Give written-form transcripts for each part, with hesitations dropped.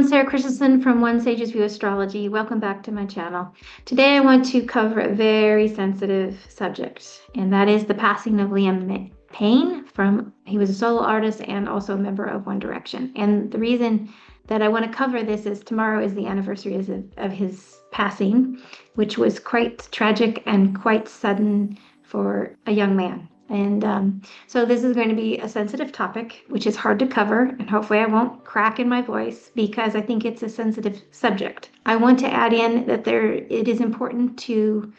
Sarrah Christensen from One Sage's View Astrology. Welcome back to my channel. Today I want to cover a very sensitive subject, and that is the passing of Liam Payne. He was a solo artist and also a member of One Direction. And the reason that I want to cover this is tomorrow is the anniversary of his passing, which was quite tragic and quite sudden for a young man. And so this is going to be a sensitive topic, which is hard to cover, and hopefully I won't crack in my voice because I think it's a sensitive subject. I want to add in that it is important to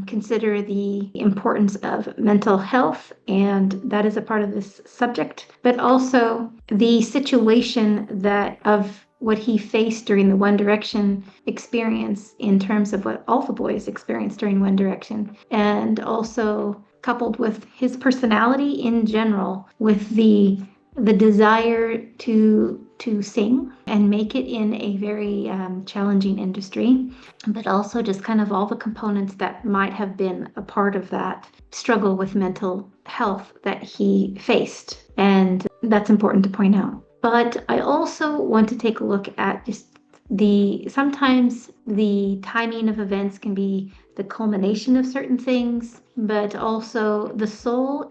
consider the importance of mental health, and that is a part of this subject, but also the situation of what he faced during the One Direction experience in terms of what all the boys experienced during One Direction, and also coupled with his personality in general, with the desire to sing and make it in a very challenging industry, but also just kind of all the components that might have been a part of that struggle with mental health that he faced. And that's important to point out. But I also want to take a look at just sometimes the timing of events can be the culmination of certain things, but also the soul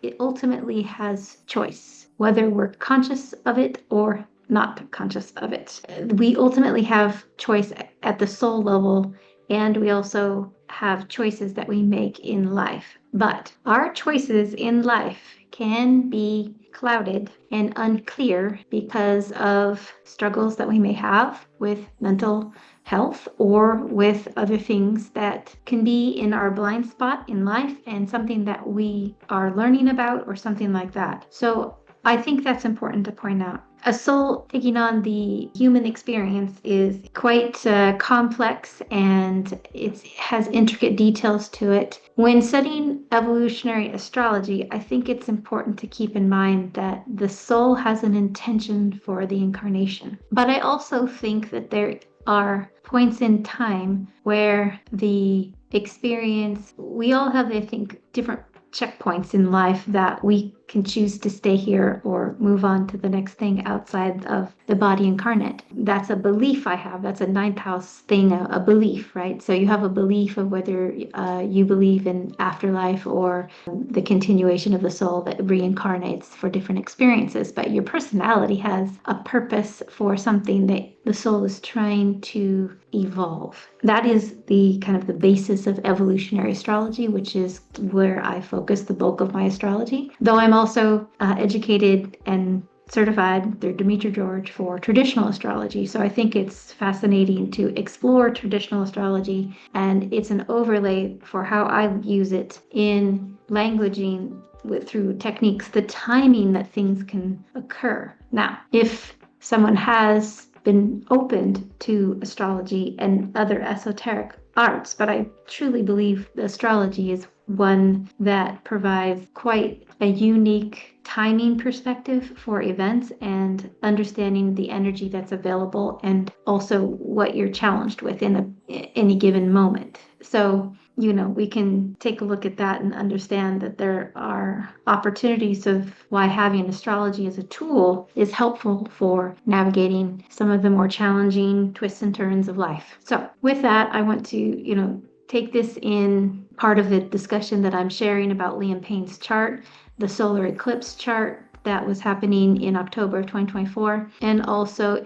it ultimately has choice, whether we're conscious of it or not conscious of it. We ultimately have choice at the soul level, and we also have choices that we make in life. But our choices in life can be clouded and unclear because of struggles that we may have with mental health or with other things that can be in our blind spot in life and something that we are learning about or something like that. So I think that's important to point out. A soul taking on the human experience is quite complex, and it has intricate details to it. When studying evolutionary astrology, I think it's important to keep in mind that the soul has an intention for the incarnation. But I also think that there are points in time where the experience, we all have, I think, different checkpoints in life that we can choose to stay here or move on to the next thing outside of the body incarnate. That's a belief I have. That's a ninth house thing, a belief, right? So you have a belief of whether you believe in afterlife or the continuation of the soul that reincarnates for different experiences. But your personality has a purpose for something that the soul is trying to evolve. That is the kind of the basis of evolutionary astrology, which is where I focus the bulk of my astrology. Though I'm also educated and certified through Demetra George for traditional astrology. So I think it's fascinating to explore traditional astrology, and it's an overlay for how I use it in languaging through techniques, the timing that things can occur. Now, if someone has been opened to astrology and other esoteric arts, but I truly believe the astrology is one that provides quite a unique timing perspective for events and understanding the energy that's available and also what you're challenged with in any given moment. So, we can take a look at that and understand that there are opportunities of why having astrology as a tool is helpful for navigating some of the more challenging twists and turns of life. So with that, I want to, take this in part of the discussion that I'm sharing about Liam Payne's chart, the solar eclipse chart that was happening in October of 2024, and also,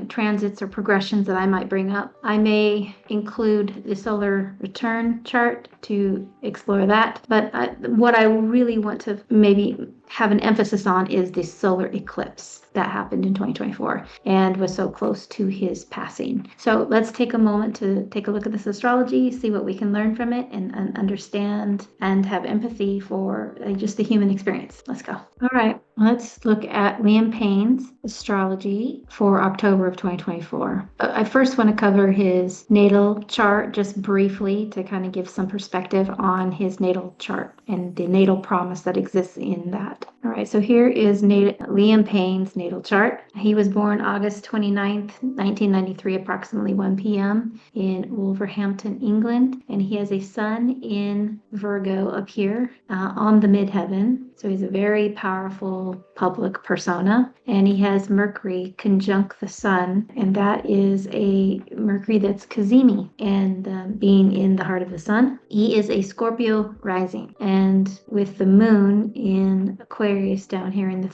transits or progressions that I might bring up. I may include the solar return chart to explore that, but what I really want to maybe have an emphasis on is the solar eclipse that happened in 2024 and was so close to his passing. So let's take a moment to take a look at this astrology, see what we can learn from it, and understand and have empathy for just the human experience. Let's go. All right, let's look at Liam Payne's astrology for October of 2024. I first want to cover his natal chart just briefly to kind of give some perspective on his natal chart and the natal promise that exists in that. All right, so here is Liam Payne's natal chart. He was born August 29th, 1993, approximately 1 p.m. in Wolverhampton, England. And he has a sun in Virgo up here on the midheaven. So he's a very powerful public persona. And he has Mercury conjunct the sun. And that is a Mercury that's Cazimi and being in the heart of the sun. He is a Scorpio rising. And with the moon in Aquarius down here in the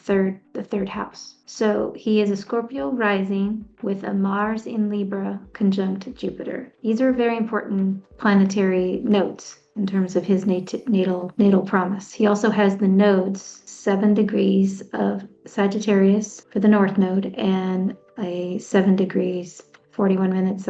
third house. So he is a Scorpio rising with a Mars in Libra conjunct Jupiter. These are very important planetary nodes in terms of his natal promise. He also has the nodes, 7 degrees of Sagittarius for the North Node and a 7 degrees 41 minutes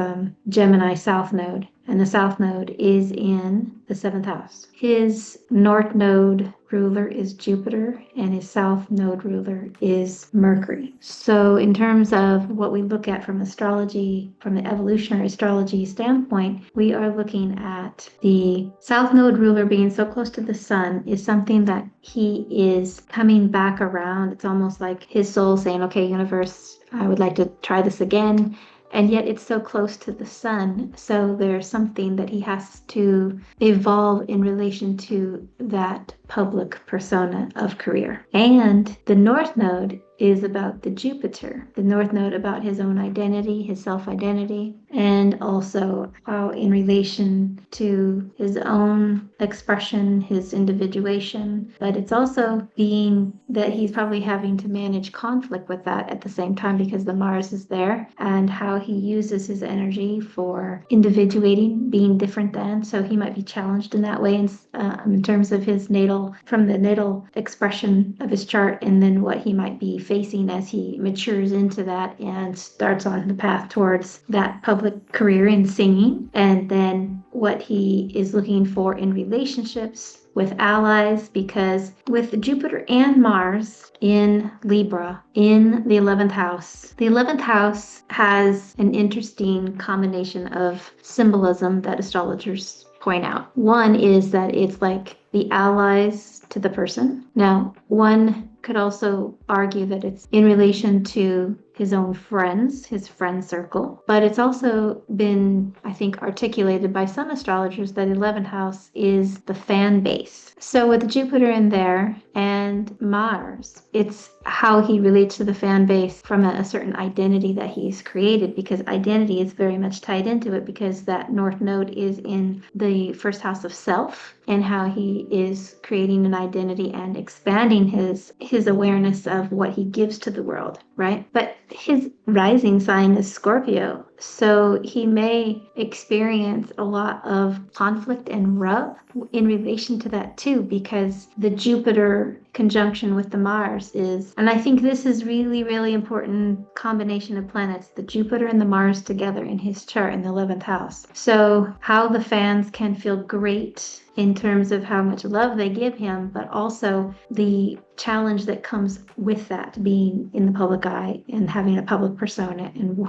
Gemini South Node. And the South Node is in the 7th house. His North Node ruler is Jupiter and his South Node ruler is Mercury. So in terms of what we look at from astrology, from the evolutionary astrology standpoint, we are looking at the South Node ruler being so close to the sun is something that he is coming back around. It's almost like his soul saying, okay, universe, I would like to try this again. And yet it's so close to the sun. So there's something that he has to evolve in relation to that public persona of career. And the North Node is about the Jupiter. The North Node about his own identity, his self-identity, and also how in relation to his own expression, his individuation. But it's also being that he's probably having to manage conflict with that at the same time because the Mars is there, and how he uses his energy for individuating, being different than. So he might be challenged in that way in terms of his from the natal expression of his chart, and then what he might be facing as he matures into that and starts on the path towards that public career in singing, and then what he is looking for in relationships with allies, because with Jupiter and Mars in Libra in the 11th house has an interesting combination of symbolism that astrologers point out. One is that it's like the allies to the person. Now, one could also argue that it's in relation to his own friends, his friend circle. But it's also been, I think, articulated by some astrologers that 11th house is the fan base. So with Jupiter in there and Mars, it's how he relates to the fan base from a certain identity that he's created, because identity is very much tied into it, because that North Node is in the first house of self, and how he is creating an identity and expanding his awareness of what he gives to the world, right? But his rising sign is Scorpio, so he may experience a lot of conflict and rub in relation to that too, because the Jupiter conjunction with the Mars is, and I think this is really, really important combination of planets, the Jupiter and the Mars together in his chart in the 11th house. So how the fans can feel great in terms of how much love they give him, but also the challenge that comes with that, being in the public eye and having a public persona, and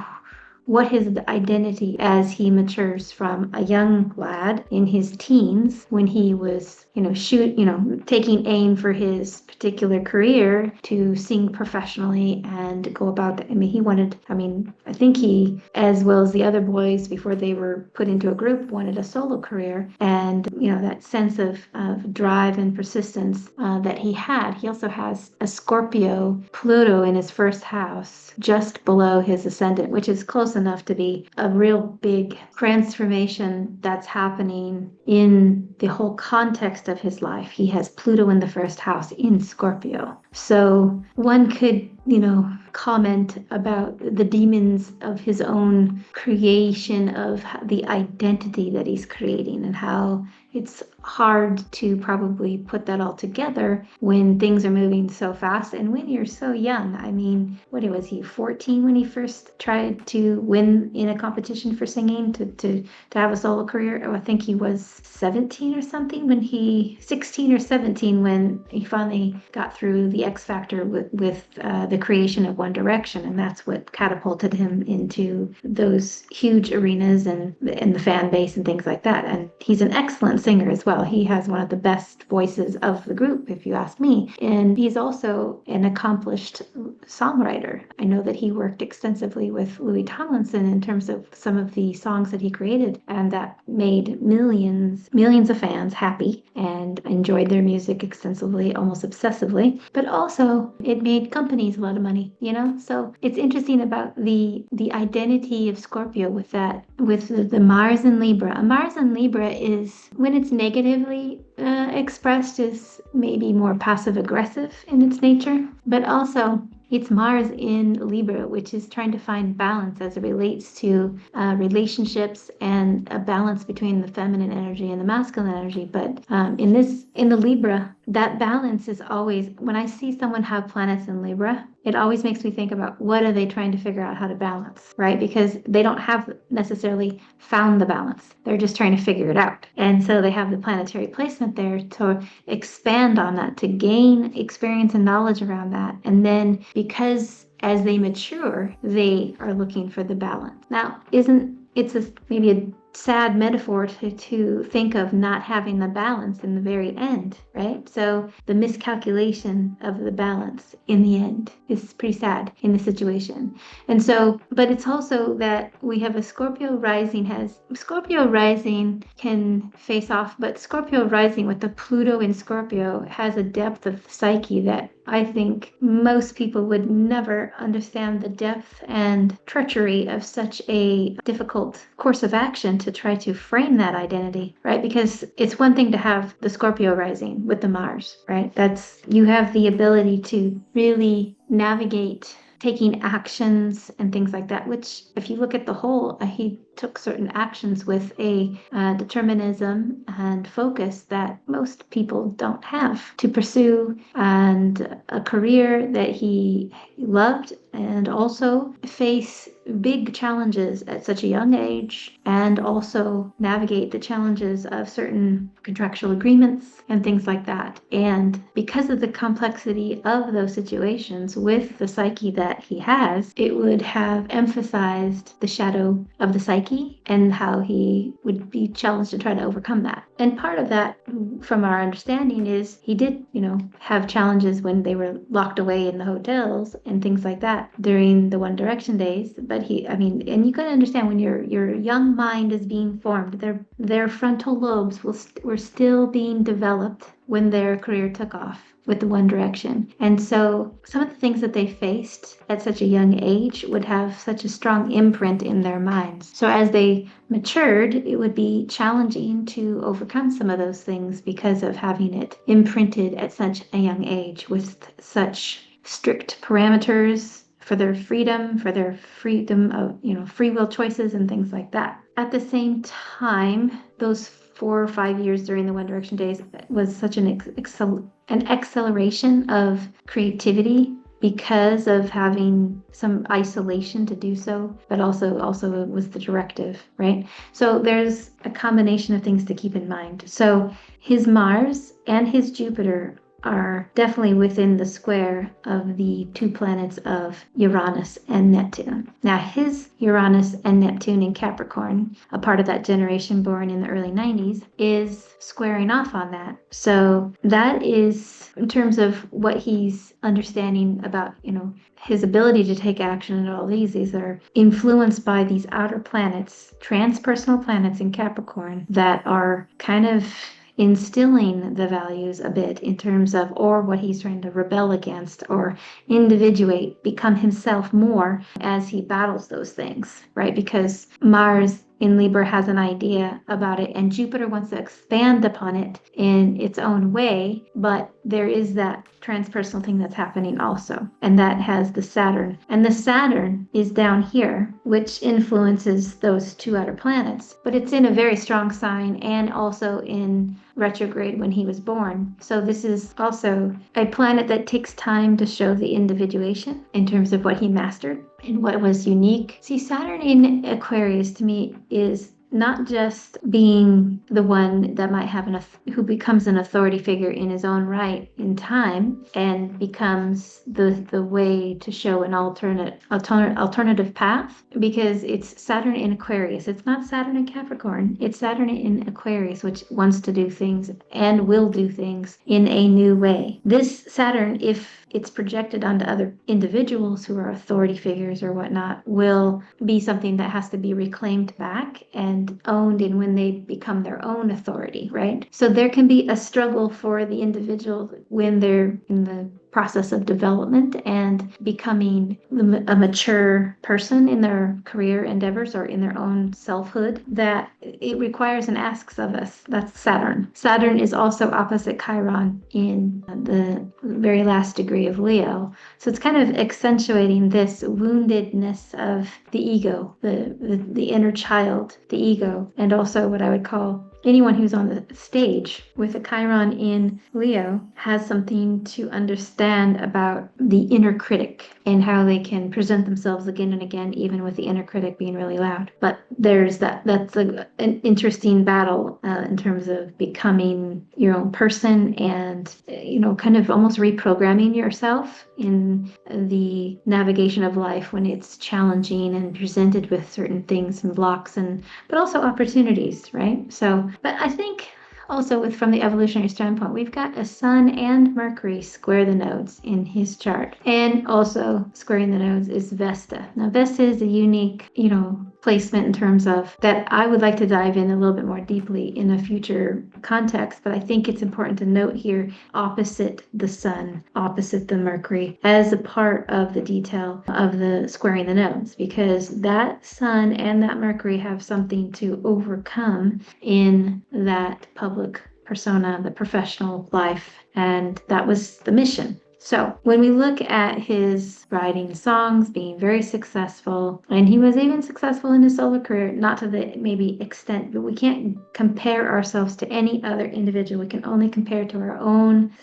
what his identity as he matures from a young lad in his teens, when he was, taking aim for his particular career to sing professionally and go about that. I think he, as well as the other boys before they were put into a group, wanted a solo career. And, that sense of drive and persistence that he had. He also has a Scorpio Pluto in his first house, just below his ascendant, which is close enough to be a real big transformation that's happening in the whole context of his life. He has Pluto in the first house in Scorpio. So one could, comment about the demons of his own creation of the identity that he's creating, and how it's hard to probably put that all together when things are moving so fast and when you're so young. What was he, 14 when he first tried to win in a competition for singing to have a solo career? I think he was 17 14 or something, 16 or 17, when he finally got through the X Factor with the creation of One Direction. And that's what catapulted him into those huge arenas and the fan base and things like that. And he's an excellent singer as well. He has one of the best voices of the group, if you ask me. And he's also an accomplished songwriter. I know that he worked extensively with Louis Tomlinson in terms of some of the songs that he created, and that made millions of fans happy and enjoyed their music extensively, almost obsessively. But also it made companies a lot of money, So it's interesting about the identity of Scorpio with that, with the Mars in Libra. A Mars in Libra is, when it's negatively expressed, is maybe more passive aggressive in its nature, but also it's Mars in Libra, which is trying to find balance as it relates to relationships and a balance between the feminine energy and the masculine energy. But in the Libra, that balance is always, when I see someone have planets in Libra, it always makes me think about what are they trying to figure out how to balance, right? Because they don't have necessarily found the balance. They're just trying to figure it out. And so they have the planetary placement there to expand on that, to gain experience and knowledge around that. And then because as they mature, they are looking for the balance. Now, maybe a sad metaphor to think of not having the balance in the very end, right? So the miscalculation of the balance in the end is pretty sad in the situation. And so, but it's also that we have a Scorpio rising can face off, but Scorpio rising with the Pluto in Scorpio has a depth of psyche that I think most people would never understand, the depth and treachery of such a difficult course of action to try to frame that identity, right? Because it's one thing to have the Scorpio rising with the Mars, right? You have the ability to really navigate taking actions and things like that, which if you look at the whole, he took certain actions with a determinism and focus that most people don't have to pursue, and a career that he loved, and also face big challenges at such a young age, and also navigate the challenges of certain contractual agreements and things like that. And because of the complexity of those situations with the psyche that he has, it would have emphasized the shadow of the psyche and how he would be challenged to try to overcome that. And part of that, from our understanding, is he did, have challenges when they were locked away in the hotels and things like that during the One Direction days. But and you got to understand, when your young mind is being formed, their frontal lobes were still being developed when their career took off with the One Direction. And so some of the things that they faced at such a young age would have such a strong imprint in their minds. So as they matured, it would be challenging to overcome some of those things because of having it imprinted at such a young age with such strict parameters for their freedom of, free will choices and things like that. At the same time, those 4 or 5 years during the One Direction days was such an acceleration of creativity because of having some isolation to do so, but also it was the directive, right? So there's a combination of things to keep in mind. So his Mars and his Jupiter are definitely within the square of the two planets of Uranus and Neptune. Now, his Uranus and Neptune in Capricorn, a part of that generation born in the early 90s, is squaring off on that. So that is, in terms of what he's understanding about, his ability to take action, and all these are influenced by these outer planets, transpersonal planets in Capricorn, that are kind of instilling the values a bit in terms of, or what he's trying to rebel against or individuate, become himself more as he battles those things, right? Because Mars in Libra has an idea about it, and Jupiter wants to expand upon it in its own way, but there is that transpersonal thing that's happening also, and that has the Saturn. And the Saturn is down here, which influences those two outer planets, but it's in a very strong sign and also in retrograde when he was born. So this is also a planet that takes time to show the individuation in terms of what he mastered and what was unique. See, Saturn in Aquarius to me is not just being the one that might have who becomes an authority figure in his own right in time and becomes the way to show an alternative path, because it's Saturn in Aquarius. It's not Saturn in Capricorn. It's Saturn in Aquarius, which wants to do things and will do things in a new way. This Saturn, if it's projected onto other individuals who are authority figures or whatnot, will be something that has to be reclaimed back and owned in when they become their own authority, right? So there can be a struggle for the individual when they're in the process of development and becoming a mature person in their career endeavors or in their own selfhood, that it requires and asks of us. That's Saturn. Saturn is also opposite Chiron in the very last degree of Leo. So it's kind of accentuating this woundedness of the ego, the inner child, the ego, and also what I would call anyone who's on the stage with a Chiron in Leo has something to understand about the inner critic and how they can present themselves again and again, even with the inner critic being really loud. But there's that's an interesting battle in terms of becoming your own person and, kind of almost reprogramming yourself in the navigation of life when it's challenging and presented with certain things and blocks but also opportunities, right? So, but I think also from the evolutionary standpoint, we've got a Sun and Mercury square the nodes in his chart. And also squaring the nodes is Vesta. Now, Vesta is a unique, placement in terms of that I would like to dive in a little bit more deeply in a future context, but I think it's important to note here opposite the Sun, opposite the Mercury, as a part of the detail of the squaring the nodes, because that Sun and that Mercury have something to overcome in that public persona, the professional life, and that was the mission. So when we look at his writing songs, being very successful, and he was even successful in his solo career, not to the maybe extent, but we can't compare ourselves to any other individual. We can only compare to our own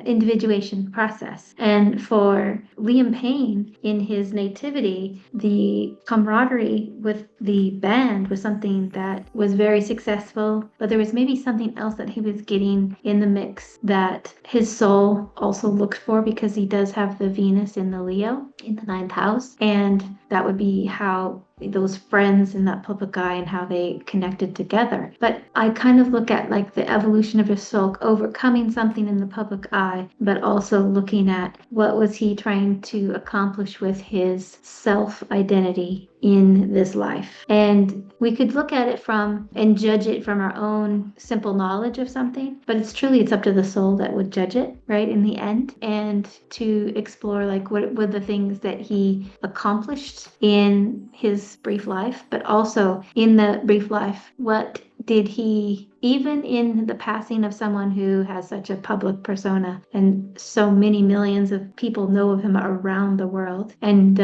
individuation process. And for Liam Payne, in his nativity, the camaraderie with the band was something that was very successful, but there was maybe something else that he was getting in the mix that his soul also looked for, because he does have the Venus in the Leo in the 9th house, and that would be how those friends in that public eye and how they connected together. But I kind of look at like the evolution of his soul overcoming something in the public eye, but also looking at what was he trying to accomplish with his self-identity in this life. And we could look at it and judge it from our own simple knowledge of something, but it's up to the soul that would judge it, right, in the end, and to explore like what were the things that he accomplished in his brief life, but also in the brief life, what did he, even in the passing of someone who has such a public persona and so many millions of people know of him around the world and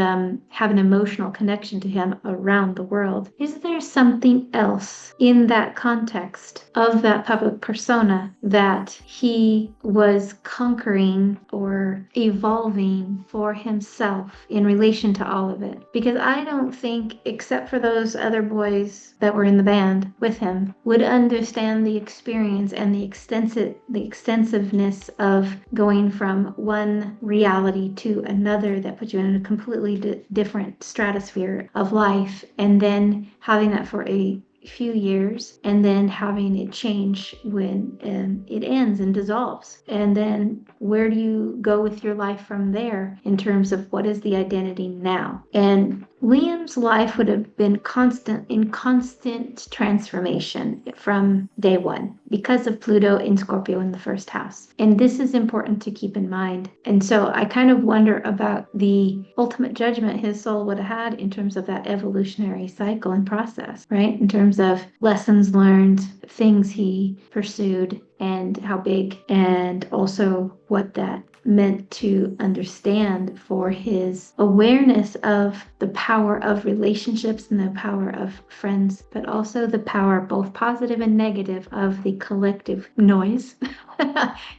have an emotional connection to him around the world, is there something else in that context of that public persona that he was conquering or evolving for himself in relation to all of it? Because I don't think, except for those other boys that were in the band with him, would understand the experience and the extensiveness of going from one reality to another that puts you in a completely different stratosphere of life, and then having that for a few years and then having it change when it ends and dissolves. And then where do you go with your life from there in terms of what is the identity now? And Liam's life would have been constant transformation from day one because of Pluto in Scorpio in the 1st house. And this is important to keep in mind. And so I kind of wonder about the ultimate judgment his soul would have had in terms of that evolutionary cycle and process, right? In terms of lessons learned, things he pursued, and how big, and also what that meant to understand for his awareness of the power of relationships and the power of friends, but also the power, both positive and negative, of the collective noise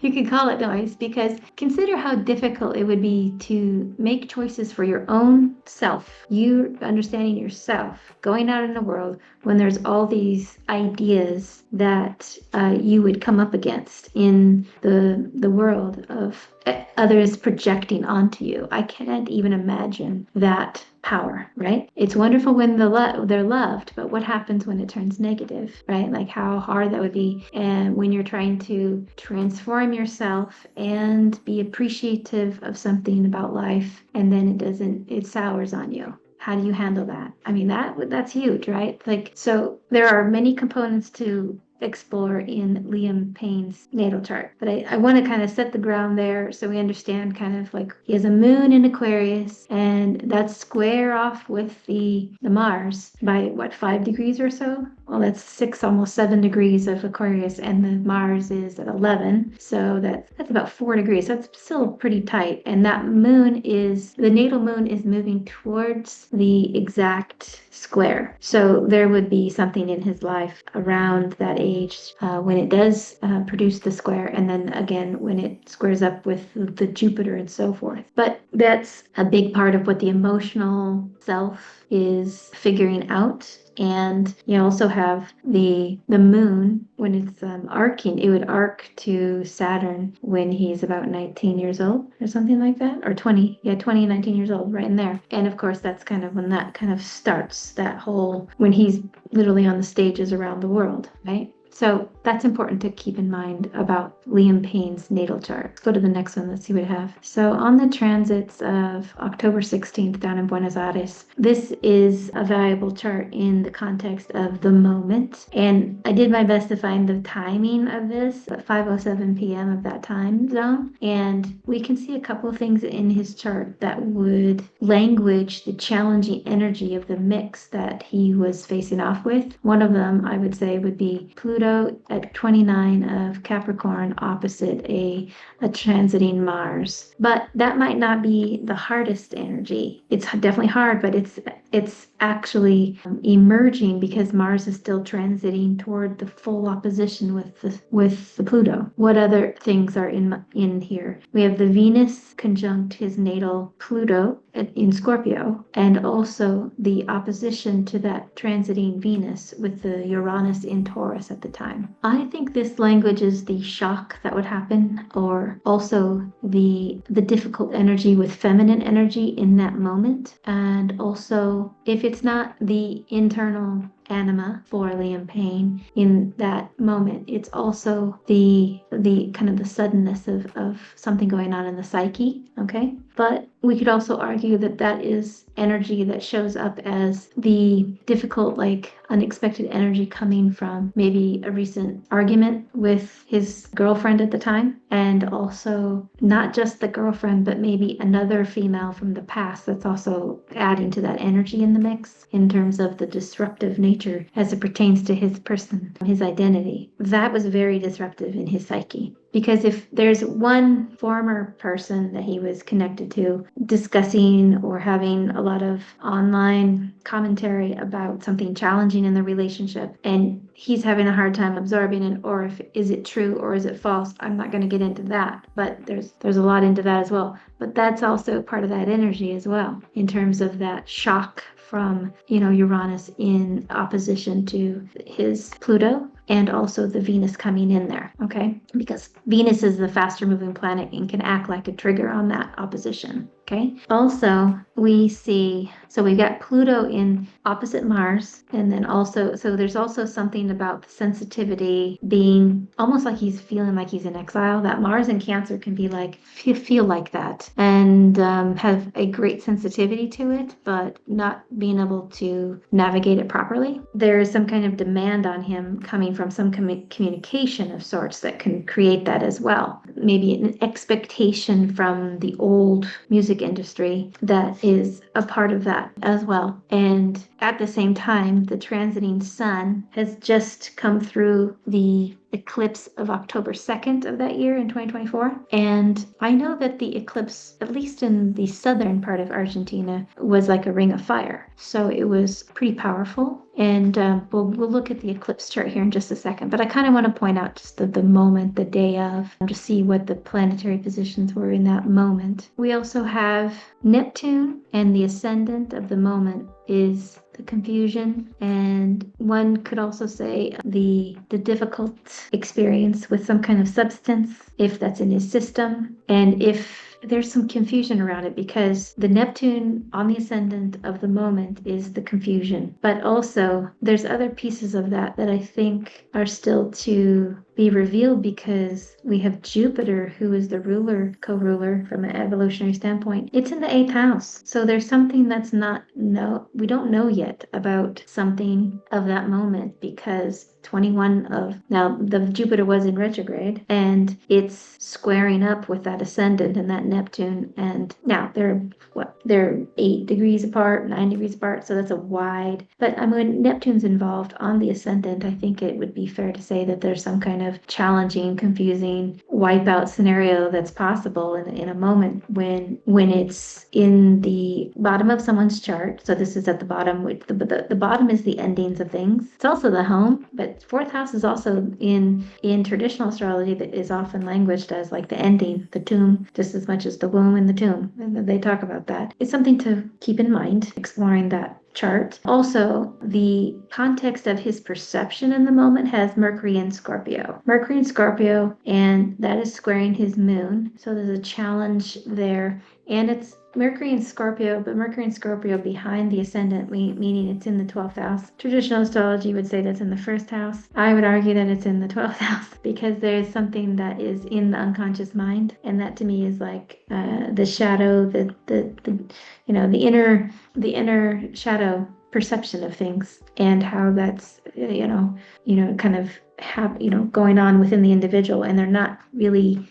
You could call it noise because consider how difficult it would be to make choices for your own self. You understanding yourself, going out in the world when there's all these ideas that you would come up against in the world of others projecting onto you. I can't even imagine that power, right? It's wonderful when they're loved, but what happens when it turns negative, right? Like how hard that would be, and when you're trying to transform yourself and be appreciative of something about life, and then it sours on you. How do you handle that? I mean, that's huge, right? Like, so there are many components to explore in Liam Payne's natal chart. But I want to kind of set the ground there so we understand kind of like he has a moon in Aquarius, and that's square off with the Mars by what, 5 degrees or so? Well, that's 6, almost 7 degrees of Aquarius, and the Mars is at 11. So that's about 4 degrees. So it's still pretty tight. And that the natal moon is moving towards the exact square. So there would be something in his life around that age when it does produce the square, and then again when it squares up with the Jupiter and so forth. But that's a big part of what the emotional self is figuring out. And you also have the moon when it's arcing. It would arc to Saturn when he's about 19 years old or something like that, or 20. Yeah, 20 and 19 years old, right in there. And of course, that's kind of when that kind of starts that whole, when he's literally on the stages around the world, right? So that's important to keep in mind about Liam Payne's natal chart. Let's go to the next one. Let's see what we have. So on the transits of October 16th down in Buenos Aires, this is a valuable chart in the context of the moment. And I did my best to find the timing of this at 5:07 p.m. of that time zone. And we can see a couple of things in his chart that would language the challenging energy of the mix that he was facing off with. One of them, I would say, would be Pluto at 29 of Capricorn opposite a transiting Mars. But that might not be the hardest energy. It's definitely hard, but it's actually emerging because Mars is still transiting toward the full opposition with the Pluto. What other things are in here? We have the Venus conjunct his natal Pluto in Scorpio, and also the opposition to that transiting Venus with the Uranus in Taurus at the time. I think this language is the shock that would happen, or also the difficult energy with feminine energy in that moment, and also if it's not the internal anima for Liam Payne in that moment, it's also the kind of the suddenness of something going on in the psyche, okay? But we could also argue that that is energy that shows up as the difficult, like unexpected energy coming from maybe a recent argument with his girlfriend at the time, and also not just the girlfriend, but maybe another female from the past that's also adding to that energy in the mix in terms of the disruptive nature as it pertains to his person, his identity. That was very disruptive in his psyche. Because if there's one former person that he was connected to discussing or having a lot of online commentary about something challenging in the relationship, and he's having a hard time absorbing it, or if is it true or is it false, I'm not going to get into that, but there's a lot into that as well. But that's also part of that energy as well, in terms of that shock from, Uranus in opposition to his Pluto, and also the Venus coming in there, okay? Because Venus is the faster moving planet and can act like a trigger on that opposition, okay? Also, we see, so we've got Pluto in opposite Mars, and then also, so there's also something about the sensitivity being almost like he's feeling like he's in exile. That Mars in Cancer can be like, feel like that, and have a great sensitivity to it, but not being able to navigate it properly. There is some kind of demand on him coming from some communication of sorts that can create that as well. Maybe an expectation from the old music industry that is a part of that as well. And at the same time, the transiting sun has just come through the eclipse of October 2nd of that year in 2024. And I know that the eclipse, at least in the southern part of Argentina, was like a ring of fire. So it was pretty powerful. And we'll look at the eclipse chart here in just a second. But I kind of want to point out just the moment, the day of, to see what the planetary positions were in that moment. We also have Neptune, and the ascendant of the moment is the confusion, and one could also say the difficult experience with some kind of substance, if that's in his system, and if there's some confusion around it, because the Neptune on the ascendant of the moment is the confusion, but also there's other pieces of that I think are still to be revealed, because we have Jupiter, who is the ruler, co-ruler from an evolutionary standpoint. It's in the 8th house. So there's something that's we don't know yet about something of that moment, because now the Jupiter was in retrograde, and it's squaring up with that ascendant and that Neptune, and now they're 8 degrees apart, 9 degrees apart, so that's a wide, but when Neptune's involved on the ascendant, I think it would be fair to say that there's some kind of challenging, confusing wipeout scenario that's possible in a moment when it's in the bottom of someone's chart. So this is at the bottom, which the bottom is the endings of things. It's also the home, but 4th house is also in traditional astrology that is often languaged as like the ending, the tomb, just as much as the womb and the tomb. And they talk about that. It's something to keep in mind, exploring that chart. Also, the context of his perception in the moment has Mercury in Scorpio. Mercury in Scorpio, and that is squaring his moon. So there's a challenge there. And it's Mercury in Scorpio, but Mercury in Scorpio behind the ascendant, meaning it's in the 12th house. Traditional astrology would say that's in the 1st house. I would argue that it's in the 12th house, because there's something that is in the unconscious mind, and that to me is like the shadow, the inner shadow perception of things, and how that's kind of going on within the individual, and they're not really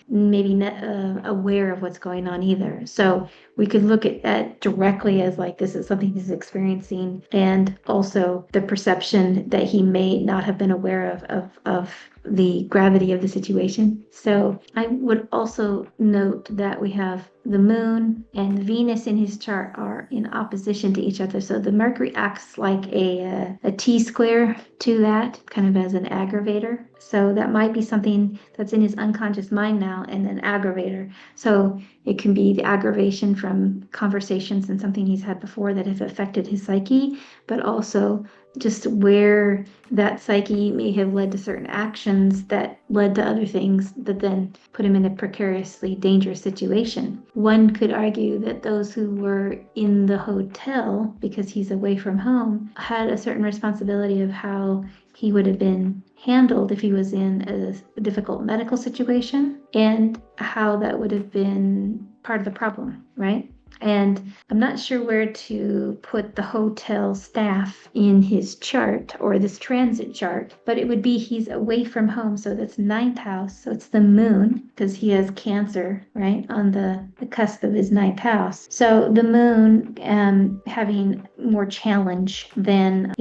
aware of what's going on either. So we could look at that directly as like this is something he's experiencing, and also the perception that he may not have been aware of the gravity of the situation. So I would also note that we have the moon and Venus in his chart are in opposition to each other. So the Mercury acts like a T-square to that, kind of as an aggravator. So that might be something that's in his unconscious mind now, and an aggravator. So it can be the aggravation from conversations and something he's had before that have affected his psyche, but also just where that psyche may have led to certain actions that led to other things that then put him in a precariously dangerous situation. One could argue that those who were in the hotel, because he's away from home, had a certain responsibility of how he would have been handled if he was in a difficult medical situation, and how that would have been part of the problem, right? And I'm not sure where to put the hotel staff in his chart or this transit chart, but it would be he's away from home. So that's 9th house. So it's the moon, because he has Cancer, right, on the cusp of his 9th house. So the moon having more challenge than,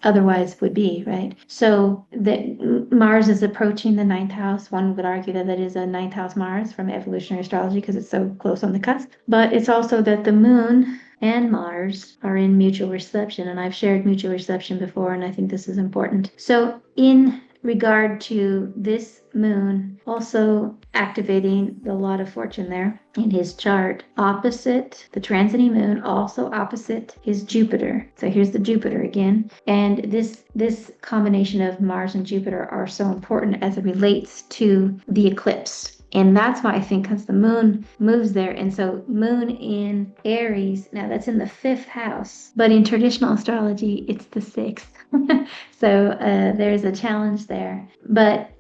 otherwise would be, right? So that Mars is approaching the 9th house. One would argue that is a 9th house Mars from evolutionary astrology, because it's so close on the cusp. But it's also that the moon and Mars are in mutual reception, and I've shared mutual reception before, and I think this is important. So in regard to this moon also activating the lot of fortune there in his chart, opposite the transiting moon, also opposite his Jupiter. So here's the Jupiter again, and this combination of Mars and Jupiter are so important as it relates to the eclipse. And that's why I think, because the moon moves there. And so moon in Aries, now that's in the 5th house, but in traditional astrology, it's the 6th. So there's a challenge there. But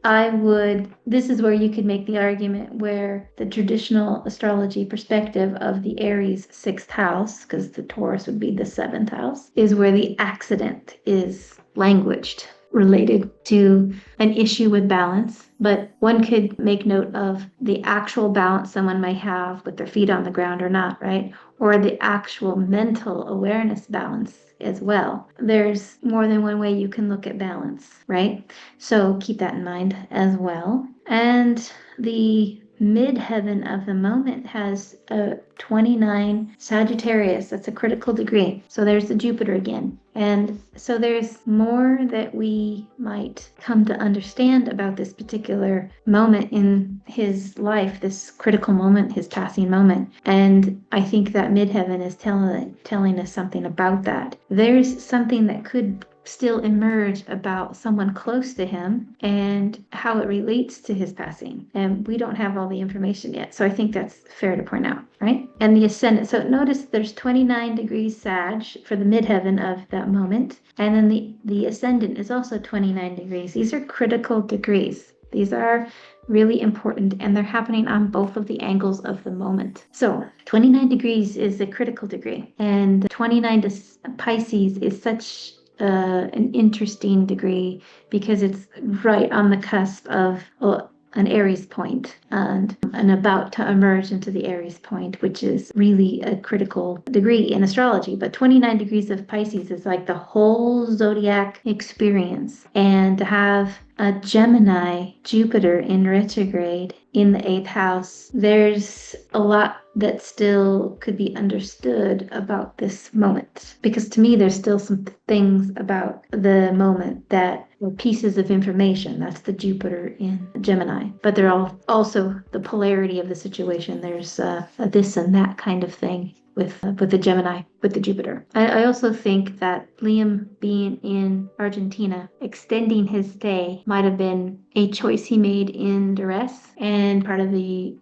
this is where you could make the argument where the traditional astrology perspective of the Aries 6th house, because the Taurus would be the 7th house, is where the accident is languaged, related to an issue with balance. But one could make note of the actual balance someone may have with their feet on the ground or not, right? Or the actual mental awareness balance as well. There's more than one way you can look at balance, right? So keep that in mind as well. And the midheaven of the moment has a 29 Sagittarius. That's a critical degree. So there's the Jupiter again. And so there's more that we might come to understand about this particular moment in his life, this critical moment, his passing moment. And I think that midheaven is telling us something about that. There's something that could still emerge about someone close to him and how it relates to his passing. And we don't have all the information yet. So I think that's fair to point out, right? And the ascendant. So notice there's 29 degrees Sag for the midheaven of that moment. And then the ascendant is also 29 degrees. These are critical degrees. These are really important, and they're happening on both of the angles of the moment. So 29 degrees is a critical degree, and 29 to Pisces is such an interesting degree because it's right on the cusp of an Aries point and about to emerge into the Aries point, which is really a critical degree in astrology. But 29 degrees of Pisces is like the whole zodiac experience. And to have a Gemini Jupiter in retrograde in the 8th house, there's a lot that still could be understood about this moment. Because to me, there's still some things about the moment that were pieces of information. That's the Jupiter in Gemini. But they're also the polarity of the situation. There's a this and that kind of thing with the Gemini, with the Jupiter. I also think that Liam being in Argentina, extending his stay might have been a choice he made in duress. And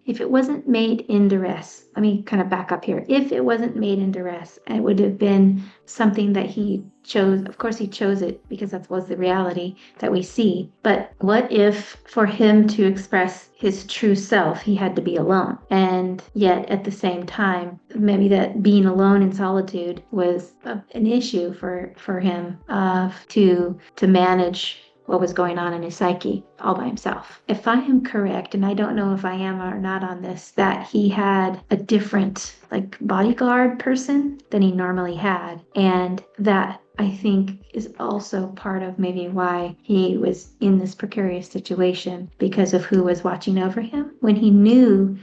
if it wasn't made in duress, let me kind of back up here. If it wasn't made in duress, it would have been something that he chose. Of course, he chose it because that was the reality that we see. But what if for him to express his true self, he had to be alone? And yet at the same time, maybe that being alone in solitude was an issue for him to manage what was going on in his psyche all by himself. If I am correct, and I don't know if I am or not on this, that he had a different bodyguard person than he normally had. And that I think is also part of maybe why he was in this precarious situation, because of who was watching over him when he knew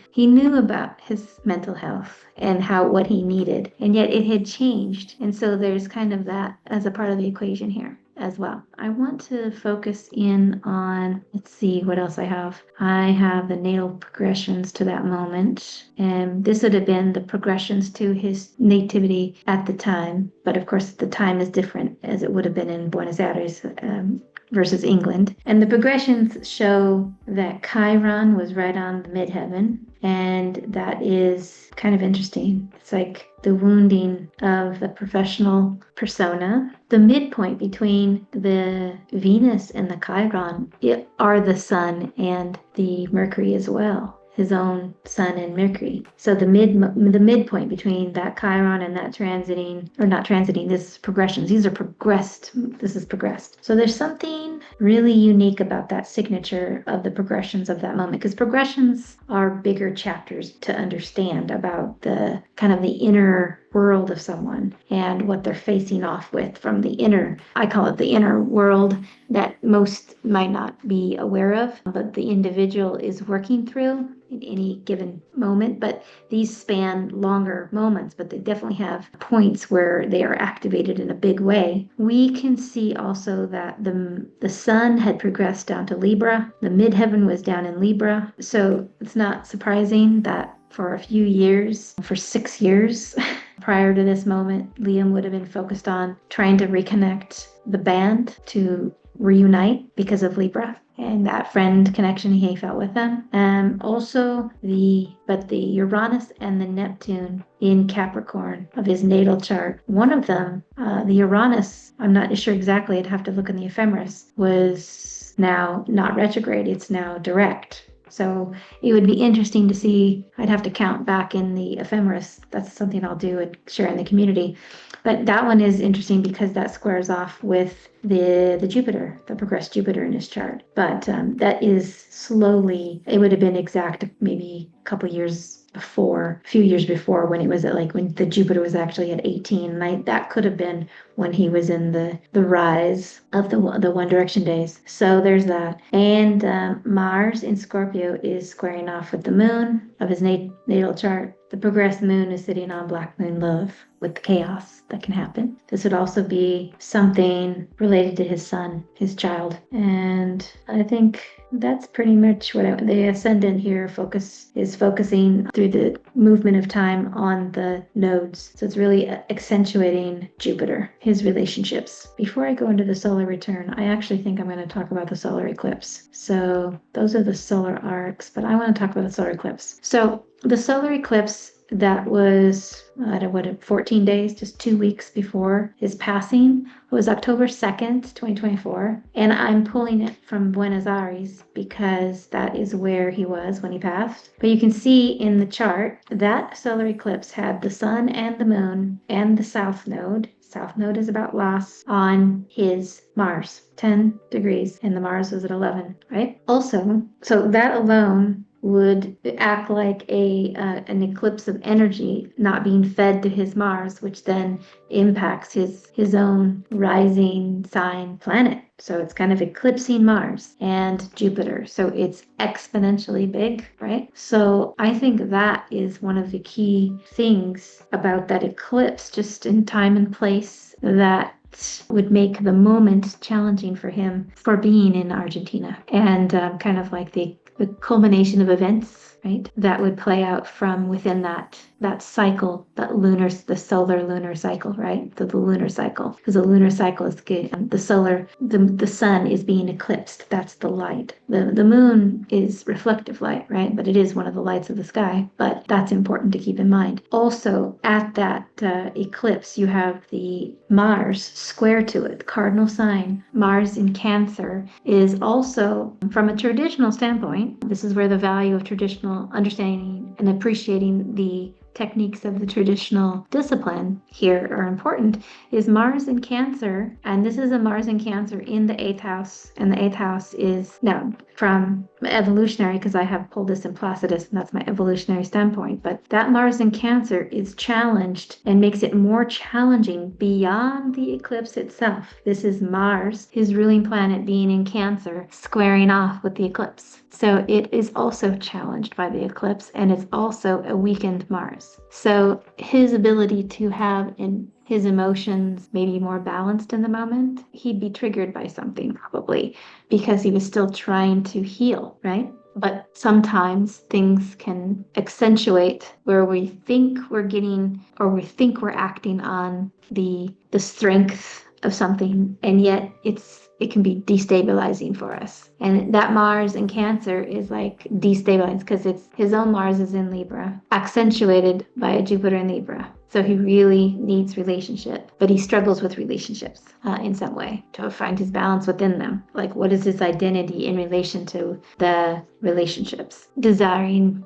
about his mental health and what he needed, and yet it had changed. And so there's kind of that as a part of the equation here as well. I want to focus in on, let's see what else I have. I have the natal progressions to that moment, and this would have been the progressions to his nativity at the time. But of course, the time is different as it would have been in Buenos Aires versus England. And the progressions show that Chiron was right on the midheaven, and that is kind of interesting. It's like the wounding of the professional persona. The midpoint between the Venus and the Chiron are the Sun and the Mercury as well. His own Sun and Mercury. So the midpoint between that Chiron and that transiting, or not transiting, this is progressions. These are progressed. This is progressed. So there's something really unique about that signature of the progressions of that moment, because progressions are bigger chapters to understand about the kind of the inner world of someone and what they're facing off with from the inner, I call it the inner world, that most might not be aware of, but the individual is working through in any given moment. But these span longer moments, but they definitely have points where they are activated in a big way. We can see also that the sun had progressed down to Libra. The midheaven was down in Libra. So it's not surprising that for a few years, for 6 years prior to this moment, Liam would have been focused on trying to reconnect the band to reunite because of Libra and that friend connection he felt with them. Also the Uranus and the Neptune in Capricorn of his natal chart. One of them, the Uranus, I'm not sure exactly, I'd have to look in the ephemeris, was now not retrograde, it's now direct. So it would be interesting to see. I'd have to count back in the ephemeris. That's something I'll do and share in the community. But that one is interesting because that squares off with the Jupiter, the progressed Jupiter in his chart. But that is slowly, it would have been exact maybe a couple years before, a few years before, when it was at like when the Jupiter was actually at 18. And that could have been when he was in the rise of the One Direction days. So there's that. And Mars in Scorpio is squaring off with the moon of his natal chart. The progressed moon is sitting on black moon love with the chaos that can happen. This would also be something related to his son, his child. And I think that's pretty much what the ascendant here is focusing through the movement of time on the nodes. So it's really accentuating Jupiter, his relationships. Before I go into the solar return, I actually think I'm going to talk about the solar eclipse. So those are the solar arcs, but I want to talk about the solar eclipse. So the solar eclipse that was, 14 days, just 2 weeks before his passing, was October 2nd, 2024. And I'm pulling it from Buenos Aires because that is where he was when he passed. But you can see in the chart that solar eclipse had the sun and the moon and the south node. South node is about loss on his Mars, 10 degrees, and the Mars was at 11, right? Also, so that alone would act like an eclipse of energy not being fed to his Mars, which then impacts his own rising sign planet. So it's kind of eclipsing Mars and Jupiter. So it's exponentially big, right? So I think that is one of the key things about that eclipse, just in time and place, that would make the moment challenging for him for being in Argentina, and kind of like the culmination of events, right, that would play out from within that cycle, the solar lunar cycle, right? The lunar cycle, because the lunar cycle is good. The sun is being eclipsed. That's the light. The moon is reflective light, right? But it is one of the lights of the sky. But that's important to keep in mind. Also, at that eclipse, you have the Mars square to it, cardinal sign. Mars in Cancer is also, from a traditional standpoint, this is where the value of traditional understanding and appreciating the techniques of the traditional discipline here are important, is Mars in Cancer. And this is a Mars in Cancer in the 8th house. And the 8th house is, now from evolutionary, because I have pulled this in Placidus, and that's my evolutionary standpoint, but that Mars in Cancer is challenged and makes it more challenging beyond the eclipse itself. This is Mars, his ruling planet, being in Cancer, squaring off with the eclipse. So it is also challenged by the eclipse, and it's also a weakened Mars. So his ability to have his emotions maybe more balanced in the moment, he'd be triggered by something probably because he was still trying to heal, right? But sometimes things can accentuate where we think we're getting, or we think we're acting on the strength of something, and yet it can be destabilizing for us. And that Mars in Cancer is like destabilized because his own Mars is in Libra, accentuated by a Jupiter in Libra. So he really needs relationship, but he struggles with relationships in some way to find his balance within them. Like, what is his identity in relation to the relationships? Desiring,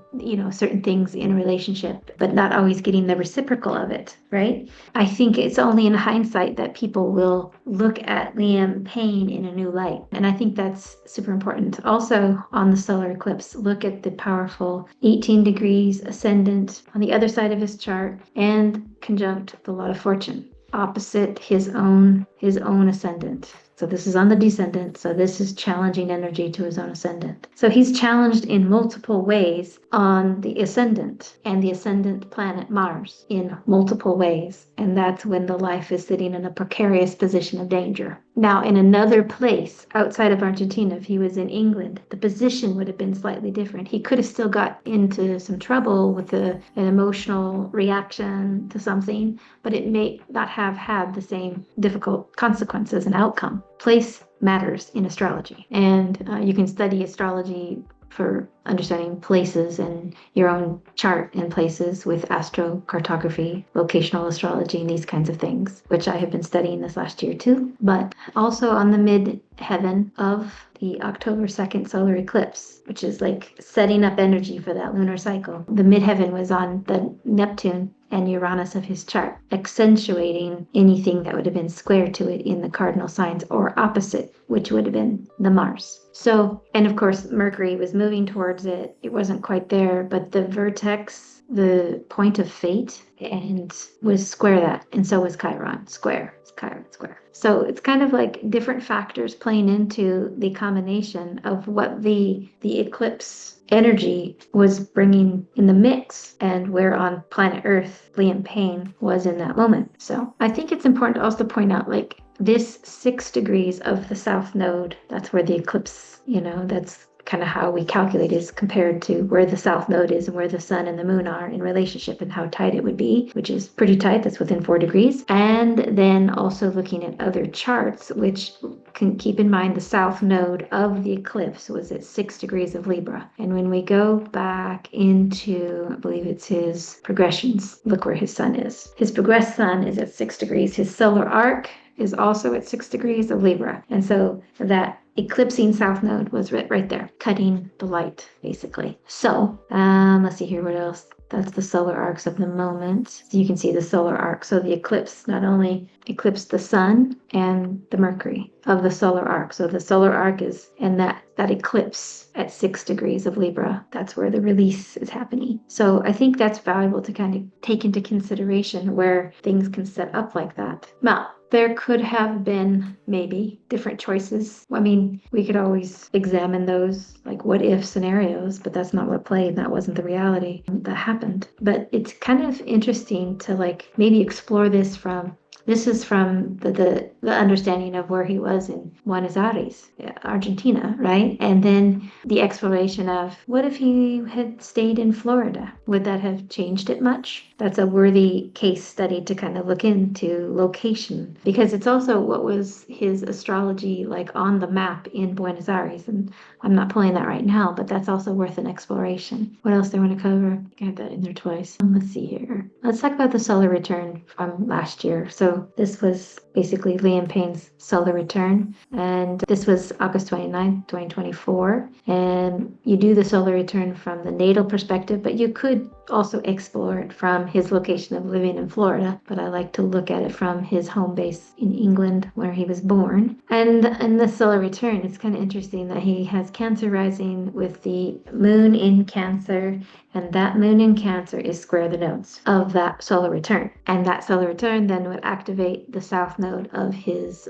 certain things in a relationship, but not always getting the reciprocal of it, right? I think it's only in hindsight that people will look at Liam Payne in a new light. And I think that's super important. Also, on the solar eclipse, look at the powerful 18 degrees ascendant on the other side of his chart, and conjunct the lot of fortune opposite his own ascendant. So this is on the descendant. So this is challenging energy to his own ascendant. So he's challenged in multiple ways on the ascendant and the ascendant planet Mars in multiple ways. And that's when the life is sitting in a precarious position of danger. Now, in another place outside of Argentina, if he was in England, the position would have been slightly different. He could have still got into some trouble with an emotional reaction to something, but it may not have had the same difficult consequences and outcome. Place matters in astrology, and you can study astrology for understanding places and your own chart and places with astrocartography, locational astrology, and these kinds of things, which I have been studying this last year too. But also on the midheaven of the October 2nd solar eclipse, which is like setting up energy for that lunar cycle. The midheaven was on the Neptune and Uranus of his chart, accentuating anything that would have been square to it in the cardinal signs or opposite, which would have been the Mars. So, and of course, Mercury was moving towards it. It wasn't quite there, but the vertex, the point of fate, and was square that. And so was Chiron, square. It's Chiron, square. So it's kind of like different factors playing into the combination of what the eclipse energy was bringing in the mix, and where on planet Earth Liam Payne was in that moment. So I think it's important to also point out, like, this 6 degrees of the south node, that's where the eclipse, that's kind of how we calculate is compared to where the south node is and where the sun and the moon are in relationship and how tight it would be, which is pretty tight. That's within 4 degrees. And then also looking at other charts, which can keep in mind the south node of the eclipse was at 6 degrees of Libra. And when we go back into, I believe it's his progressions, look where his sun is. His progressed sun is at 6 degrees. His solar arc is also at 6 degrees of Libra. And so that eclipsing south node was right there, cutting the light, basically. So, let's see here, what else? That's the solar arcs of the moment. So you can see the solar arc. So the eclipse not only eclipsed the sun and the Mercury of the solar arc. So the solar arc is, and that eclipse at 6 degrees of Libra, that's where the release is happening. So I think that's valuable to kind of take into consideration where things can set up like that. Now, there could have been maybe different choices. I mean, we could always examine those like what if scenarios, but that's not what played. That wasn't the reality that happened. But it's kind of interesting to like maybe explore this from the understanding of where he was in Buenos Aires, Argentina, right? And then the exploration of what if he had stayed in Florida? Would that have changed it much? That's a worthy case study to kind of look into location, because it's also what was his astrology like on the map in Buenos Aires. And I'm not pulling that right now, but that's also worth an exploration. What else do I want to cover? I got that in there twice. Let's see here. Let's talk about the solar return from last year. So this was basically Liam Payne's solar return, and this was August 29th, 2024. And you do the solar return from the natal perspective, but you could also explore it from his location of living in Florida. But I like to look at it from his home base in England, where he was born. And in the solar return, it's kind of interesting that he has Cancer rising with the moon in Cancer, and that moon in Cancer is square the nodes of that solar return. And that solar return then would activate the south node of his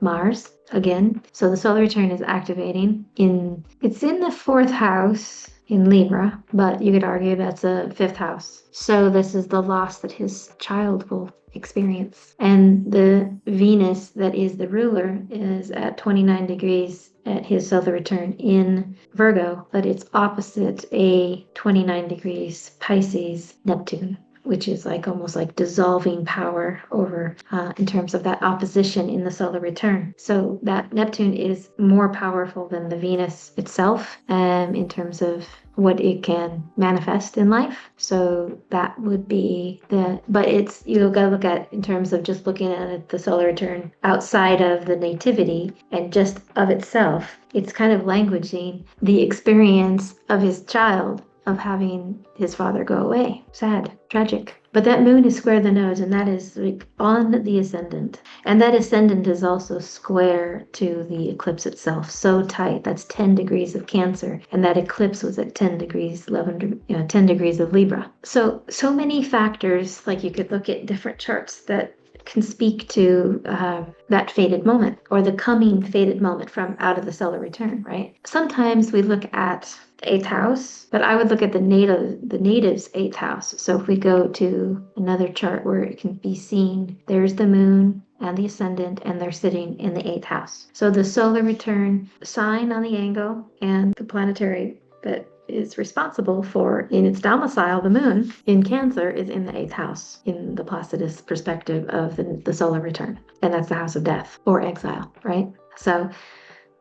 Mars again. So the solar return is activating it's in the 4th house in Libra, but you could argue that's a 5th house. So this is the loss that his child will experience. And the Venus that is the ruler is at 29 degrees at his solar return in Virgo, but it's opposite a 29 degrees Pisces Neptune, which is like almost like dissolving power over in terms of that opposition in the solar return. So that Neptune is more powerful than the Venus itself in terms of what it can manifest in life. So that would be but it's, you gotta look at in terms of just looking at it, the solar return outside of the nativity and just of itself, it's kind of languaging the experience of his child of having his father go away. Sad, tragic. But that moon is square the nodes, and that is like on the ascendant. And that ascendant is also square to the eclipse itself. So tight. That's 10 degrees of Cancer. And that eclipse was at 10 degrees, 10 degrees of Libra. So many factors, like you could look at different charts that can speak to that fated moment or the coming fated moment from out of the solar return, right? Sometimes we look at the 8th house, but I would look at the native's 8th house. So if we go to another chart where it can be seen, there's the moon and the ascendant, and they're sitting in the 8th house. So the solar return sign on the angle and the planetary that is responsible for in its domicile, the moon in Cancer, is in the 8th house in the Placidus perspective of the solar return. And that's the house of death or exile, right? So,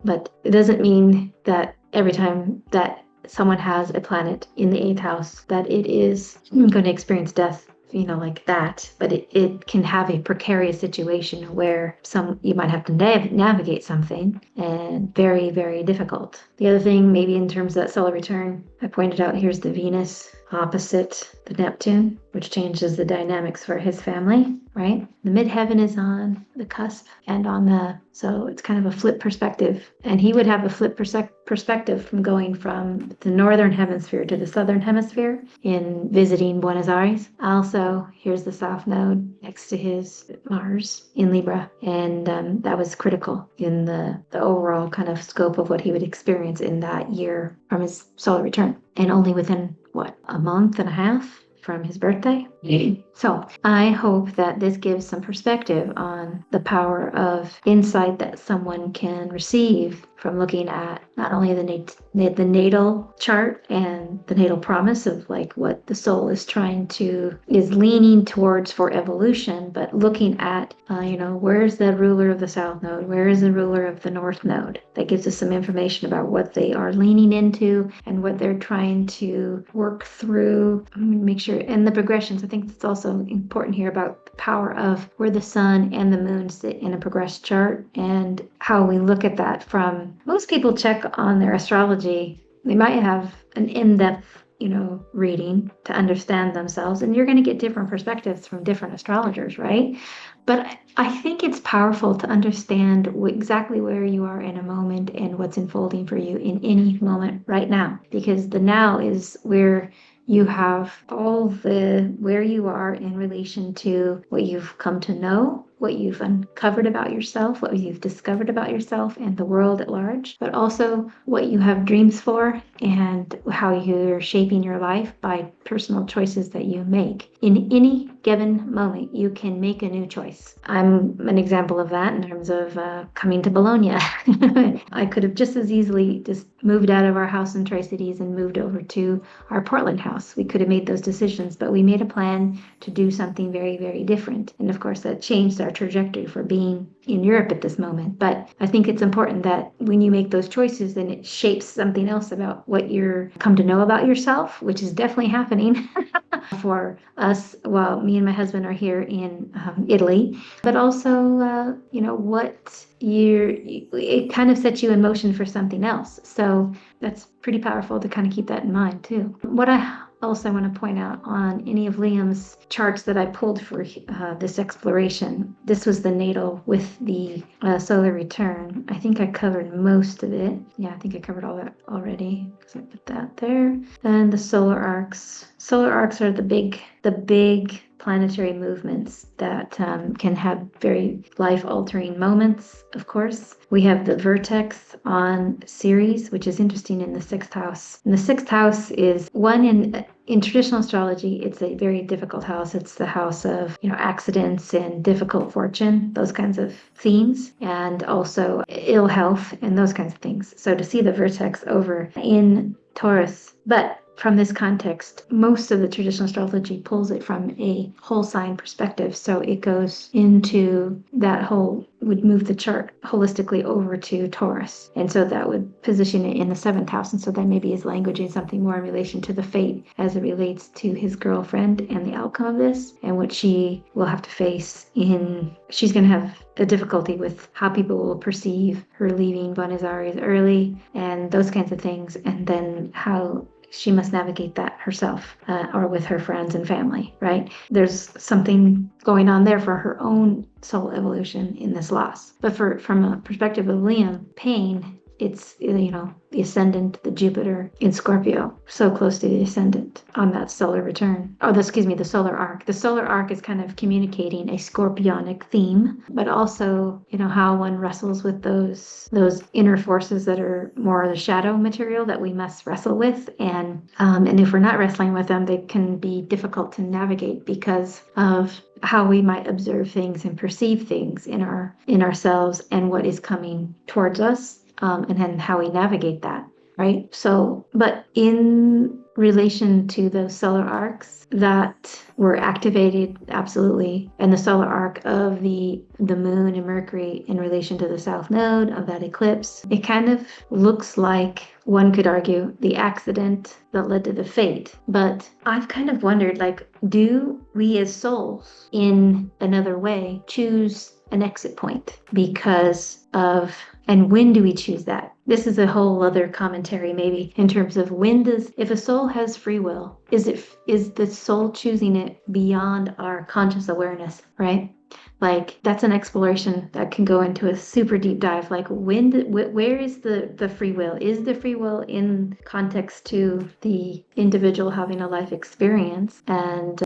but it doesn't mean that every time that someone has a planet in the 8th house that it is going to experience death, like that. But it can have a precarious situation where you might have to navigate something, and very, very difficult. The other thing, maybe in terms of that solar return, I pointed out here's the Venus opposite the Neptune, which changes the dynamics for his family, right? The midheaven is on the cusp and so it's kind of a flip perspective. And he would have a flip perspective from going from the northern hemisphere to the southern hemisphere in visiting Buenos Aires. Also, here's the south node next to his Mars in Libra. And that was critical in the overall kind of scope of what he would experience in that year from his solar return. And only within, a month and a half from his birthday. So I hope that this gives some perspective on the power of insight that someone can receive from looking at not only the natal chart and the natal promise of like what the soul is leaning towards for evolution, but looking at, where's the ruler of the south node? Where is the ruler of the north node? That gives us some information about what they are leaning into and what they're trying to work through. Make sure, and the progressions. I think it's also important here about the power of where the sun and the moon sit in a progressed chart and how we look at that from, most people check on their astrology. They might have an in-depth, reading to understand themselves, and you're going to get different perspectives from different astrologers, right? But I think it's powerful to understand exactly where you are in a moment and what's unfolding for you in any moment right now, because the now is where you have where you are in relation to what you've come to know, what you've uncovered about yourself, what you've discovered about yourself and the world at large, but also what you have dreams for and how you're shaping your life by personal choices that you make. In any given moment, you can make a new choice. I'm an example of that in terms of coming to Bologna. I could have just as easily just moved out of our house in Tri-Cities and moved over to our Portland house. We could have made those decisions, but we made a plan to do something very, very different. And of course, that changed our trajectory for being in Europe at this moment. But I think it's important that when you make those choices, then it shapes something else about what you're come to know about yourself, which is definitely happening for us while me and my husband are here in Italy. But also, it kind of sets you in motion for something else. So that's pretty powerful to kind of keep that in mind too. What I also want to point out on any of Liam's charts that I pulled for this exploration, this was the natal with the solar return. I think I covered most of it. Yeah, I think I covered all that already because I put that there. And the solar arcs. Solar arcs are the big planetary movements that can have very life-altering moments, of course. We have the vertex on Ceres, which is interesting in the sixth house. And the sixth house is one in traditional astrology, it's a very difficult house. It's the house of, accidents and difficult fortune, those kinds of themes, and also ill health and those kinds of things. So to see the vertex over in Taurus, but from this context, most of the traditional astrology pulls it from a whole sign perspective. So it goes into would move the chart holistically over to Taurus. And so that would position it in the seventh house. And so then maybe his language is something more in relation to the fate as it relates to his girlfriend and the outcome of this and what she will have to face she's going to have a difficulty with how people will perceive her leaving Buenos Aires early and those kinds of things. And then how she must navigate that herself or with her friends and family, right? There's something going on there for her own soul evolution in this loss. But from a perspective of Liam Payne, it's, the ascendant, the Jupiter in Scorpio, so close to the ascendant on that solar return. The solar arc. The solar arc is kind of communicating a scorpionic theme, but also, how one wrestles with those inner forces that are more the shadow material that we must wrestle with. And if we're not wrestling with them, they can be difficult to navigate because of how we might observe things and perceive things in ourselves and what is coming towards us. And then how we navigate that, right? So, but in relation to those solar arcs that were activated, absolutely, and the solar arc of the moon and Mercury in relation to the south node of that eclipse, it kind of looks like, one could argue, the accident that led to the fate. But I've kind of wondered, do we as souls in another way choose an exit point because of, and when do we choose that? This is a whole other commentary maybe in terms of if a soul has free will, is the soul choosing it beyond our conscious awareness, right? Like that's an exploration that can go into a super deep dive. Like where is the free will? Is the free will in context to the individual having a life experience, and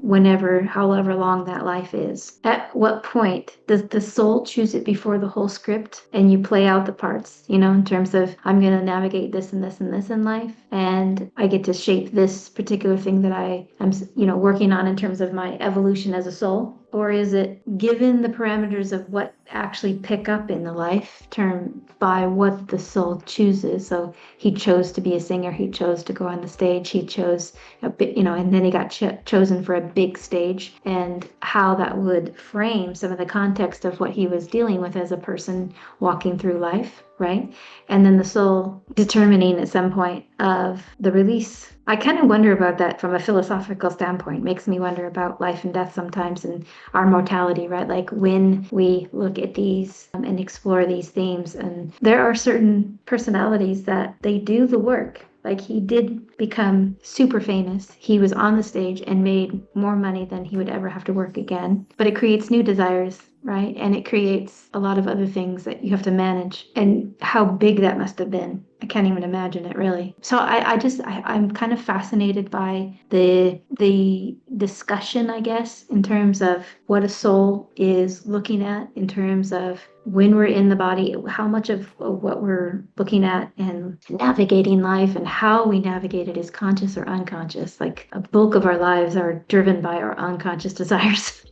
however long that life is? At what point does the soul choose it before the whole script and you play out the parts, in terms of I'm going to navigate this and this and this in life, and I get to shape this particular thing that I'm working on in terms of my evolution as a soul? Or is it given the parameters of what actually pick up in the life term by what the soul chooses? So he chose to be a singer. He chose to go on the stage. He chose a bit, and then he got chosen for a big stage, and how that would frame some of the context of what he was dealing with as a person walking through life, right? And then the soul determining at some point of the release. I kind of wonder about that from a philosophical standpoint. It makes me wonder about life and death sometimes, and our mortality, right? Like when we look at these and explore these themes, and there are certain personalities that they do the work. Like he did become super famous. He was on the stage and made more money than he would ever have to work again. But it creates new desires, right? And it creates a lot of other things that you have to manage. And how big that must have been. I can't even imagine it, really. So I'm kind of fascinated by the discussion, I guess, in terms of what a soul is looking at, in terms of when we're in the body, how much of what we're looking at and navigating life and how we navigate it is conscious or unconscious. Like a bulk of our lives are driven by our unconscious desires,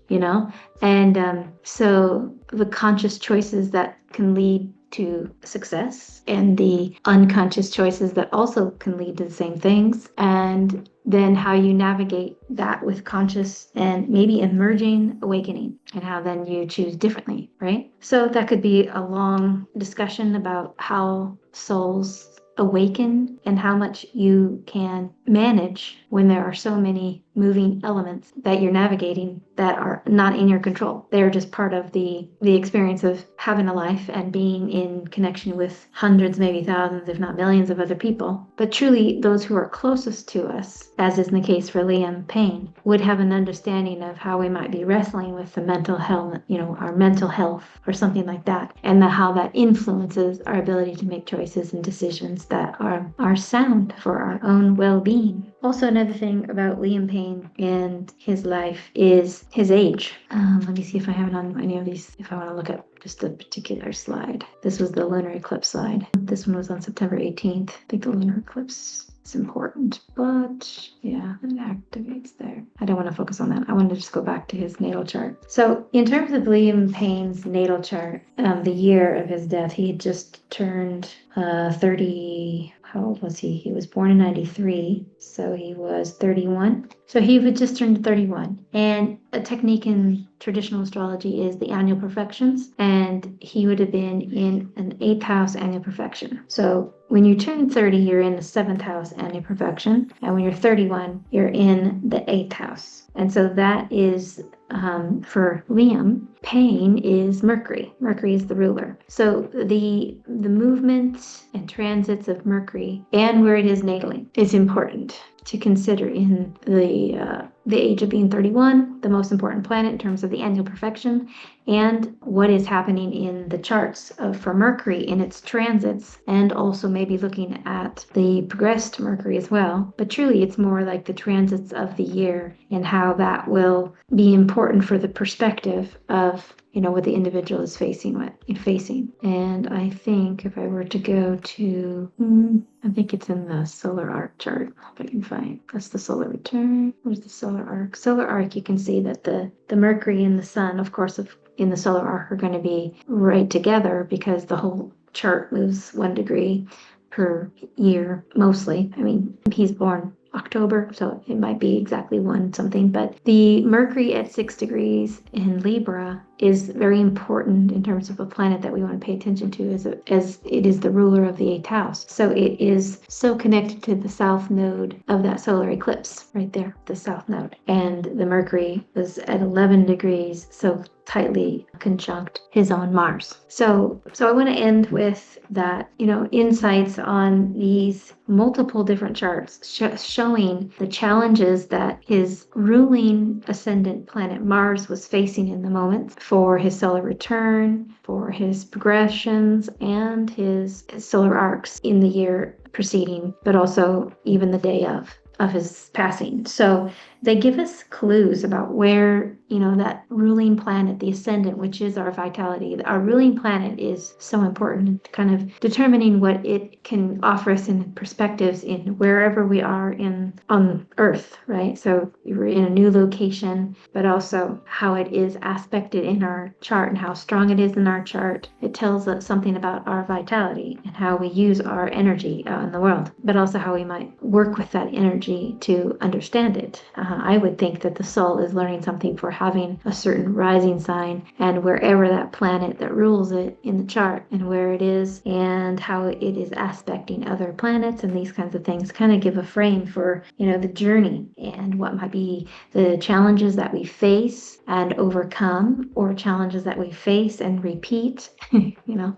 And so the conscious choices that can lead to success, and the unconscious choices that also can lead to the same things, and then how you navigate that with conscious and maybe emerging awakening, and how then you choose differently, right? So that could be a long discussion about how souls awaken and how much you can manage when there are so many moving elements that you're navigating that are not in your control. They're just part of the experience of having a life and being in connection with hundreds, maybe thousands, if not millions of other people. But truly, those who are closest to us, as is in the case for Liam Payne, would have an understanding of how we might be wrestling with the mental health, our mental health or something like that, and how that influences our ability to make choices and decisions that are sound for our own well-being. Also, another thing about Liam Payne and his life is his age. Let me see if I have it on any of these, if I want to look at just a particular slide. This was the lunar eclipse slide. This one was on September 18th. I think the lunar eclipse is important, but yeah, it activates there. I don't want to focus on that. I want to just go back to his natal chart. So in terms of Liam Payne's natal chart, the year of his death, he had just turned 30. How old was he? He was born in 93, so he was 31. So he would just turn 31. And a technique in traditional astrology is the annual perfections, and he would have been in an 8th house annual perfection. So when you turn 30, you're in the 7th house annual perfection, and when you're 31, you're in the 8th house. And so that is, for Liam Payne, is Mercury. Mercury is the ruler. So the movement and transits of Mercury and where it is natally is important to consider in the age of being 31, the most important planet in terms of the annual perfection, and what is happening in the charts for Mercury in its transits, and also maybe looking at the progressed Mercury as well. But truly, it's more like the transits of the year and how that will be important for the perspective of what the individual is facing. And I think if I were to go to, I think it's in the solar arc chart, if I can find, that's the solar return. Where's the solar arc? Solar arc, you can see that the Mercury and the sun, of course, in the solar arc are going to be right together because the whole chart moves 1 degree per year, mostly. I mean, he's born October, so it might be exactly one something, but the Mercury at 6 degrees in Libra is very important in terms of a planet that we want to pay attention to, as it is the ruler of the 8th house. So it is so connected to the south node of that solar eclipse right there, the south node. And the Mercury was at 11 degrees, so tightly conjunct his own Mars. So I want to end with that, insights on these multiple different charts showing the challenges that his ruling ascendant planet Mars was facing in the moment for his solar return, for his progressions, and his solar arcs in the year preceding, but also even the day of his passing. So they give us clues about where, that ruling planet, the ascendant, which is our vitality. Our ruling planet is so important in kind of determining what it can offer us in perspectives in wherever we are on Earth, right? So we're in a new location, but also how it is aspected in our chart and how strong it is in our chart. It tells us something about our vitality and how we use our energy out in the world, but also how we might work with that energy to understand it. I would think that the soul is learning something for having a certain rising sign, and wherever that planet that rules it in the chart and where it is and how it is aspecting other planets and these kinds of things kind of give a frame for, the journey and what might be the challenges that we face and overcome, or challenges that we face and repeat.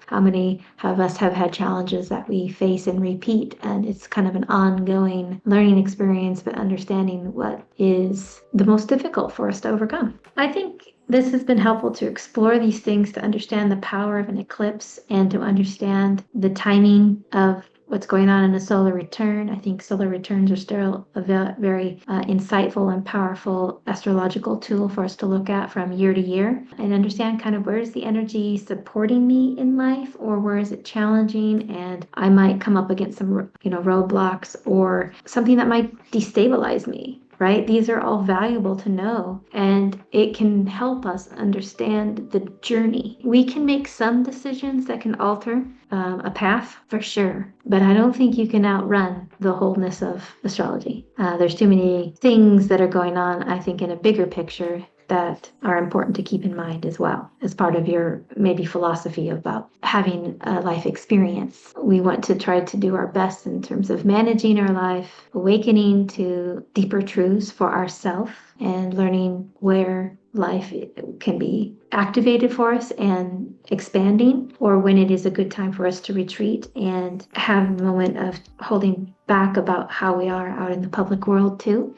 How many of us have had challenges that we face and repeat, and it's kind of an ongoing learning experience, but understanding what is the most difficult for us to overcome. I think this has been helpful to explore these things, to understand the power of an eclipse and to understand the timing of what's going on in a solar return. I think solar returns are still a very insightful and powerful astrological tool for us to look at from year to year and understand kind of where is the energy supporting me in life, or where is it challenging, and I might come up against some roadblocks or something that might destabilize me. Right? These are all valuable to know, and it can help us understand the journey. We can make some decisions that can alter a path for sure, but I don't think you can outrun the wholeness of astrology. There's too many things that are going on, I think, in a bigger picture that are important to keep in mind as well as part of your maybe philosophy about having a life experience. We want to try to do our best in terms of managing our life, awakening to deeper truths for ourselves, and learning where life can be activated for us and expanding, or when it is a good time for us to retreat and have a moment of holding back about how we are out in the public world too.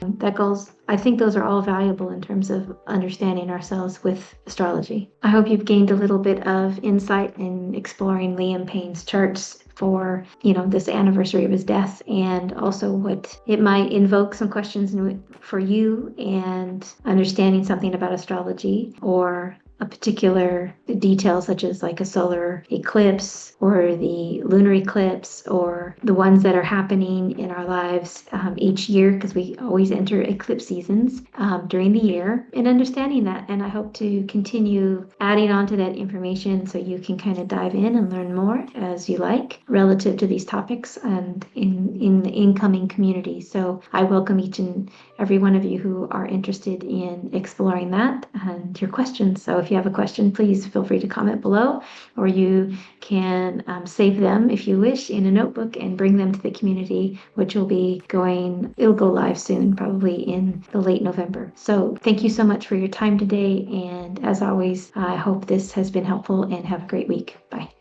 I think those are all valuable in terms of understanding ourselves with astrology. I hope you've gained a little bit of insight in exploring Liam Payne's charts for, this anniversary of his death, and also what it might invoke some questions for you, and understanding something about astrology or a particular detail, such as like a solar eclipse or the lunar eclipse, or the ones that are happening in our lives each year, because we always enter eclipse seasons during the year, and understanding that. And I hope to continue adding on to that information so you can kind of dive in and learn more as you like relative to these topics and in the incoming community. So I welcome each and every one of you who are interested in exploring that and your questions. So if you have a question, please feel free to comment below, or you can save them if you wish in a notebook and bring them to the community, which it'll go live soon, probably in the late November. So thank you so much for your time today. And as always, I hope this has been helpful, and have a great week. Bye.